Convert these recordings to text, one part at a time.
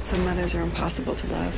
Some mothers are impossible to love.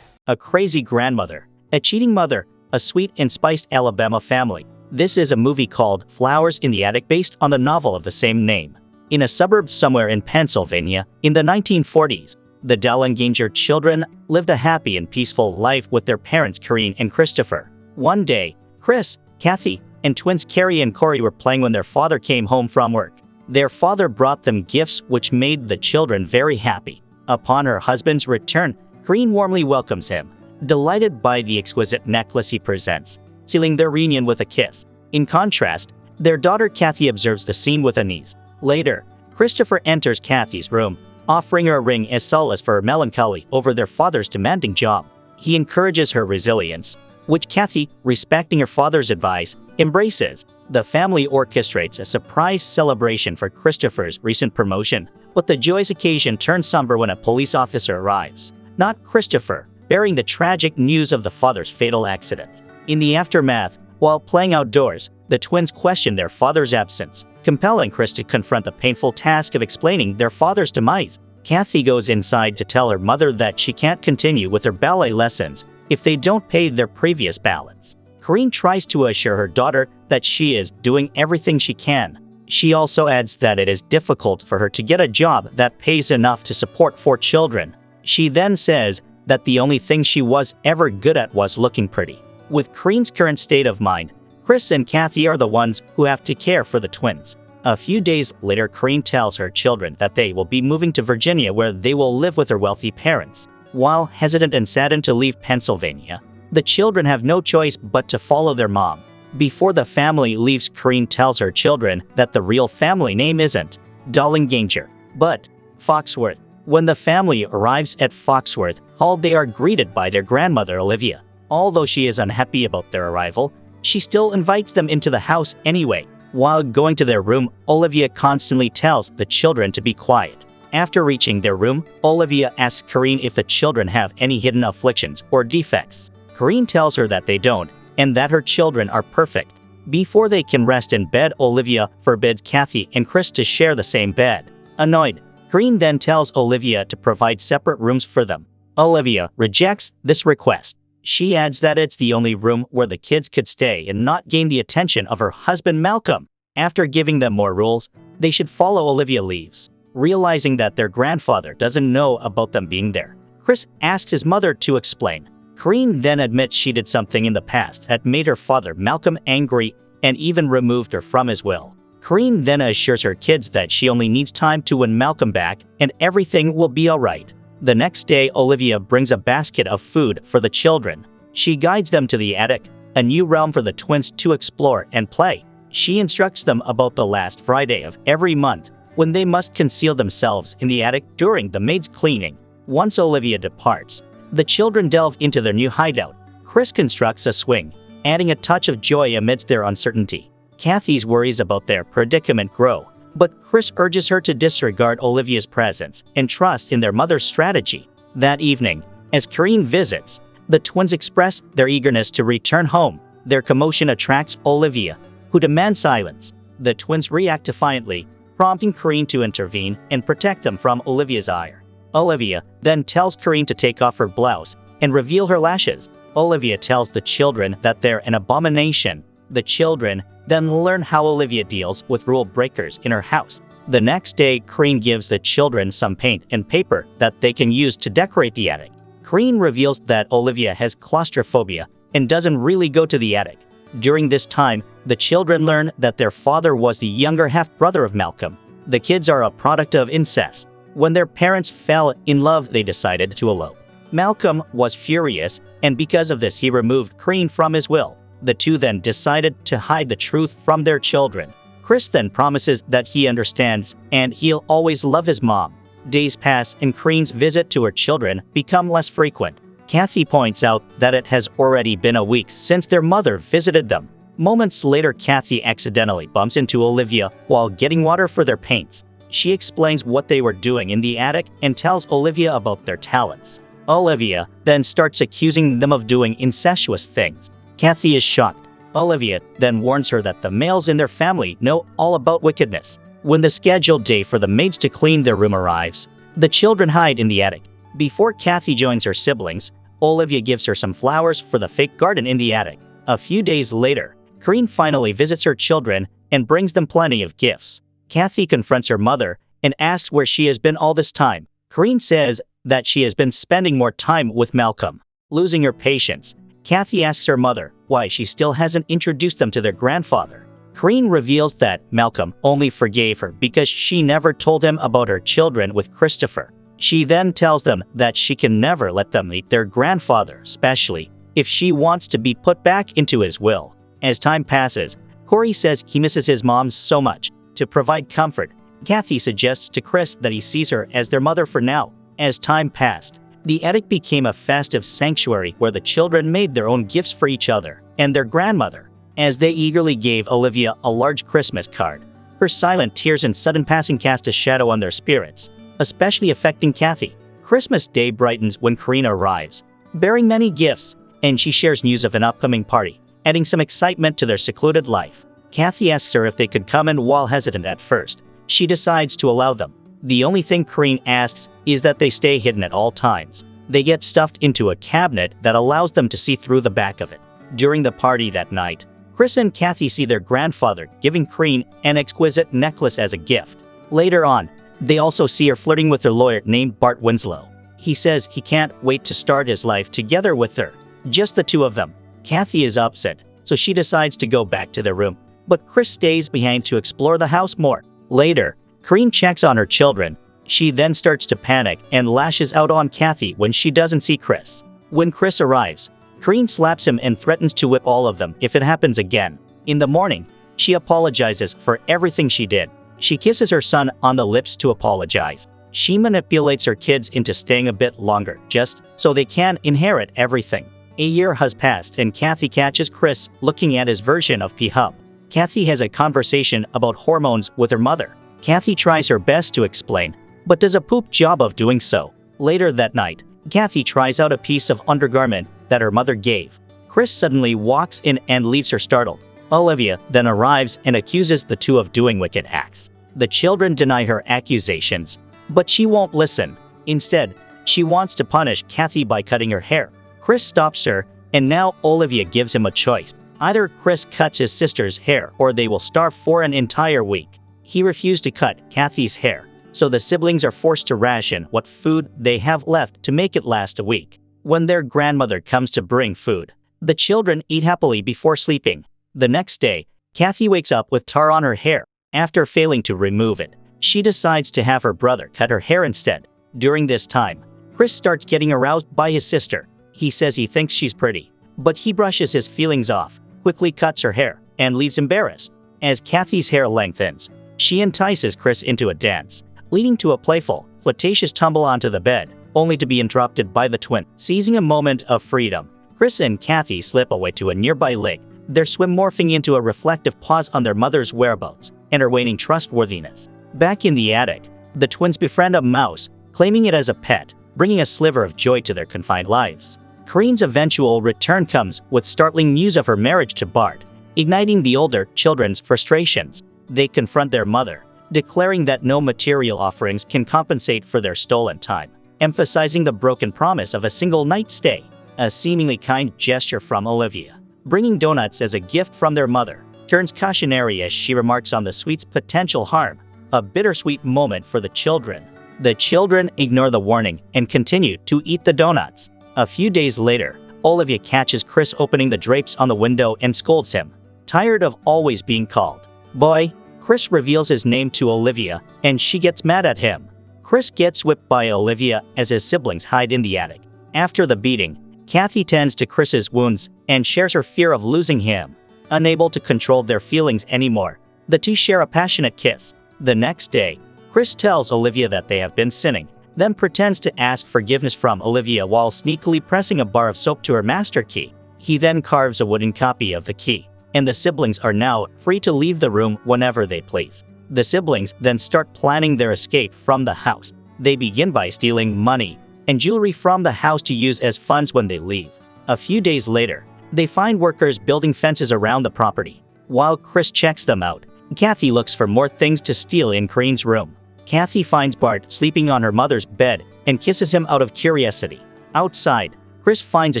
A crazy grandmother, a cheating mother, a sweet and spiced Alabama family. This is a movie called Flowers in the Attic based on the novel of the same name. In a suburb somewhere in Pennsylvania, in the 1940s, the Dallinger children lived a happy and peaceful life with their parents Corinne and Christopher. One day, Chris, Kathy, and twins Carrie and Corey were playing when their father came home from work. Their father brought them gifts which made the children very happy. Upon her husband's return, Corinne warmly welcomes him, delighted by the exquisite necklace he presents, sealing their reunion with a kiss. In contrast, their daughter Kathy observes the scene with unease. Later, Christopher enters Kathy's room, offering her a ring as solace for her melancholy over their father's demanding job. He encourages her resilience, which Kathy, respecting her father's advice, embraces. The family orchestrates a surprise celebration for Christopher's recent promotion, but the joyous occasion turns somber when a police officer arrives. Not Christopher, bearing the tragic news of the father's fatal accident. In the aftermath, while playing outdoors, the twins question their father's absence, compelling Chris to confront the painful task of explaining their father's demise. Kathy goes inside to tell her mother that she can't continue with her ballet lessons if they don't pay their previous balance. Corinne tries to assure her daughter that she is doing everything she can. She also adds that it is difficult for her to get a job that pays enough to support 4 children. She then says that the only thing she was ever good at was looking pretty. With Corinne's current state of mind, Chris and Kathy are the ones who have to care for the twins. A few days later, Corinne tells her children that they will be moving to Virginia where they will live with their wealthy parents. While hesitant and saddened to leave Pennsylvania, the children have no choice but to follow their mom. Before the family leaves, Corinne tells her children that the real family name isn't Dallinger, but Foxworth. When the family arrives at Foxworth Hall, they are greeted by their grandmother Olivia. Although she is unhappy about their arrival, she still invites them into the house anyway. While going to their room, Olivia constantly tells the children to be quiet. After reaching their room, Olivia asks Corinne if the children have any hidden afflictions or defects. Corinne tells her that they don't, and that her children are perfect. Before they can rest in bed, Olivia forbids Kathy and Chris to share the same bed. Annoyed, Corinne then tells Olivia to provide separate rooms for them. Olivia rejects this request. She adds that it's the only room where the kids could stay and not gain the attention of her husband Malcolm. After giving them more rules, they should follow, Olivia leaves. Realizing that their grandfather doesn't know about them being there, Chris asks his mother to explain. Corinne then admits she did something in the past that made her father Malcolm angry and even removed her from his will. Corinne then assures her kids that she only needs time to win Malcolm back and everything will be alright. The next day, Olivia brings a basket of food for the children. She guides them to the attic, a new realm for the twins to explore and play. She instructs them about the last Friday of every month, when they must conceal themselves in the attic during the maid's cleaning. Once Olivia departs, the children delve into their new hideout. Chris constructs a swing, adding a touch of joy amidst their uncertainty. Kathy's worries about their predicament grow, but Chris urges her to disregard Olivia's presence and trust in their mother's strategy. That evening, as Corinne visits, the twins express their eagerness to return home. Their commotion attracts Olivia, who demands silence. The twins react defiantly, prompting Corinne to intervene and protect them from Olivia's ire. Olivia then tells Corinne to take off her blouse and reveal her lashes. Olivia tells the children that they're an abomination. The children then learn how Olivia deals with rule breakers in her house. The next day, Corinne gives the children some paint and paper that they can use to decorate the attic. Corinne reveals that Olivia has claustrophobia and doesn't really go to the attic. During this time, the children learn that their father was the younger half-brother of Malcolm. The kids are a product of incest. When their parents fell in love, they decided to elope. Malcolm was furious, and because of this he removed Corinne from his will. The two then decided to hide the truth from their children. Chris then promises that he understands and he'll always love his mom. Days pass and Corinne's visit to her children become less frequent. Kathy points out that it has already been a week since their mother visited them. Moments later, Kathy accidentally bumps into Olivia while getting water for their paints. She explains what they were doing in the attic and tells Olivia about their talents. Olivia then starts accusing them of doing incestuous things. Kathy is shocked. Olivia then warns her that the males in their family know all about wickedness. When the scheduled day for the maids to clean their room arrives, the children hide in the attic. Before Kathy joins her siblings, Olivia gives her some flowers for the fake garden in the attic. A few days later, Corinne finally visits her children and brings them plenty of gifts. Kathy confronts her mother and asks where she has been all this time. Corinne says that she has been spending more time with Malcolm. Losing her patience, Kathy asks her mother why she still hasn't introduced them to their grandfather. Corinne reveals that Malcolm only forgave her because she never told him about her children with Christopher. She then tells them that she can never let them meet their grandfather, especially if she wants to be put back into his will. As time passes, Corey says he misses his mom so much. To provide comfort, Kathy suggests to Chris that he sees her as their mother for now. As time passed, the attic became a festive sanctuary where the children made their own gifts for each other and their grandmother, as they eagerly gave Olivia a large Christmas card. Her silent tears and sudden passing cast a shadow on their spirits, especially affecting Kathy. Christmas Day brightens when Corinne arrives, bearing many gifts, and she shares news of an upcoming party, adding some excitement to their secluded life. Kathy asks her if they could come in. While hesitant at first, she decides to allow them. The only thing Corinne asks is that they stay hidden at all times. They get stuffed into a cabinet that allows them to see through the back of it. During the party that night, Chris and Kathy see their grandfather giving Corinne an exquisite necklace as a gift. Later on, they also see her flirting with their lawyer named Bart Winslow. He says he can't wait to start his life together with her. Just the two of them. Kathy is upset, so she decides to go back to their room. But Chris stays behind to explore the house more. Later, Corinne checks on her children. She then starts to panic and lashes out on Kathy when she doesn't see Chris. When Chris arrives, Corinne slaps him and threatens to whip all of them if it happens again. In the morning, she apologizes for everything she did. She kisses her son on the lips to apologize. She manipulates her kids into staying a bit longer just so they can inherit everything. A year has passed and Kathy catches Chris looking at his version of P-Hub. Kathy has a conversation about hormones with her mother. Kathy tries her best to explain, but does a poop job of doing so. Later that night, Kathy tries out a piece of undergarment that her mother gave. Chris suddenly walks in and leaves her startled. Olivia then arrives and accuses the two of doing wicked acts. The children deny her accusations, but she won't listen. Instead, she wants to punish Kathy by cutting her hair. Chris stops her, and now Olivia gives him a choice. Either Chris cuts his sister's hair or they will starve for an entire week. He refused to cut Kathy's hair, so the siblings are forced to ration what food they have left to make it last a week. When their grandmother comes to bring food, the children eat happily before sleeping. The next day, Kathy wakes up with tar on her hair. After failing to remove it, she decides to have her brother cut her hair instead. During this time, Chris starts getting aroused by his sister. He says he thinks she's pretty, but he brushes his feelings off, quickly cuts her hair, and leaves embarrassed. As Kathy's hair lengthens, she entices Chris into a dance, leading to a playful, flirtatious tumble onto the bed, only to be interrupted by the twin. Seizing a moment of freedom, Chris and Kathy slip away to a nearby lake, their swim morphing into a reflective pause on their mother's whereabouts and her waning trustworthiness. Back in the attic, the twins befriend a mouse, claiming it as a pet, bringing a sliver of joy to their confined lives. Corinne's eventual return comes with startling news of her marriage to Bart, igniting the older children's frustrations. They confront their mother, declaring that no material offerings can compensate for their stolen time, emphasizing the broken promise of a single night stay. A seemingly kind gesture from Olivia, bringing donuts as a gift from their mother, turns cautionary as she remarks on the sweet's potential harm, a bittersweet moment for the children. The children ignore the warning and continue to eat the donuts. A few days later, Olivia catches Chris opening the drapes on the window and scolds him. Tired of always being called boy, Chris reveals his name to Olivia, and she gets mad at him. Chris gets whipped by Olivia as his siblings hide in the attic. After the beating, Kathy tends to Chris's wounds and shares her fear of losing him. Unable to control their feelings anymore, the two share a passionate kiss. The next day, Chris tells Olivia that they have been sinning, then pretends to ask forgiveness from Olivia while sneakily pressing a bar of soap to her master key. He then carves a wooden copy of the key, and the siblings are now free to leave the room whenever they please. The siblings then start planning their escape from the house. They begin by stealing money and jewelry from the house to use as funds when they leave. A few days later, they find workers building fences around the property. While Chris checks them out, Kathy looks for more things to steal in Kareen's room. Kathy finds Bart sleeping on her mother's bed and kisses him out of curiosity. Outside, Chris finds a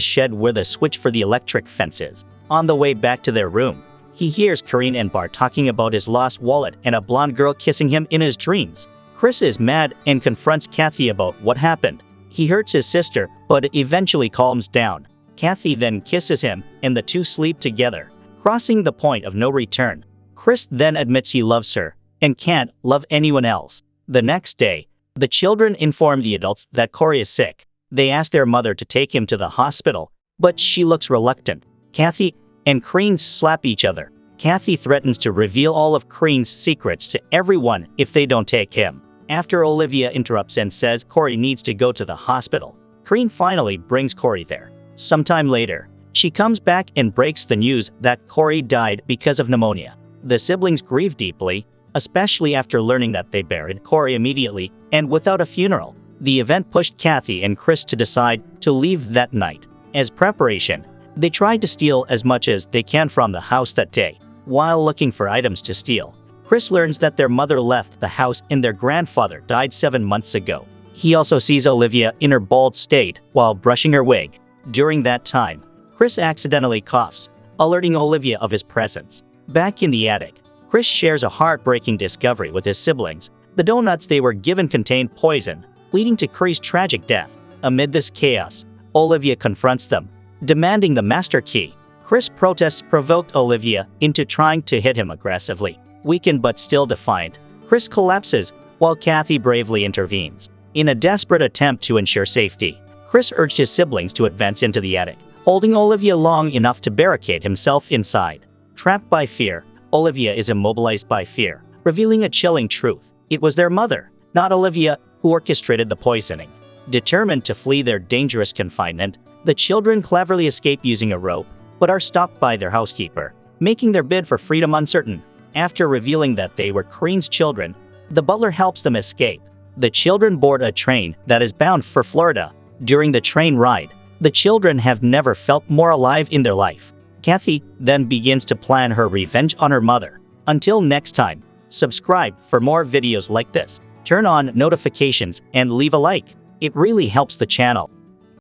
shed where the switch for the electric fence is. On the way back to their room, he hears Kareen and Bart talking about his lost wallet and a blonde girl kissing him in his dreams. Chris is mad and confronts Kathy about what happened. He hurts his sister, but eventually calms down. Kathy then kisses him, and the two sleep together, crossing the point of no return. Chris then admits he loves her and can't love anyone else. The next day, the children inform the adults that Corey is sick. They ask their mother to take him to the hospital, but she looks reluctant. Kathy and Kareen slap each other. Kathy threatens to reveal all of Kareen's secrets to everyone if they don't take him. After Olivia interrupts and says Corey needs to go to the hospital, Kareen finally brings Corey there. Sometime later, she comes back and breaks the news that Corey died because of pneumonia. The siblings grieve deeply, especially after learning that they buried Corey immediately and without a funeral. The event pushed Kathy and Chris to decide to leave that night. As preparation, they tried to steal as much as they can from the house that day. While looking for items to steal, Chris learns that their mother left the house and their grandfather died 7 months ago. He also sees Olivia in her bald state while brushing her wig. During that time, Chris accidentally coughs, alerting Olivia of his presence. Back in the attic, Chris shares a heartbreaking discovery with his siblings. The donuts they were given contained poison, leading to Corey's tragic death. Amid this chaos, Olivia confronts them, demanding the master key. Chris' protests provoked Olivia into trying to hit him aggressively. Weakened but still defiant, Chris collapses while Kathy bravely intervenes. In a desperate attempt to ensure safety, Chris urged his siblings to advance into the attic, holding Olivia long enough to barricade himself inside. Trapped by fear, Olivia is immobilized by fear, revealing a chilling truth. It was their mother, not Olivia, who orchestrated the poisoning. Determined to flee their dangerous confinement, the children cleverly escape using a rope, but are stopped by their housekeeper, making their bid for freedom uncertain. After revealing that they were Kareen's children, the butler helps them escape. The children board a train that is bound for Florida. During the train ride, the children have never felt more alive in their life. Kathy then begins to plan her revenge on her mother. Until next time, subscribe for more videos like this. Turn on notifications and leave a like. It really helps the channel.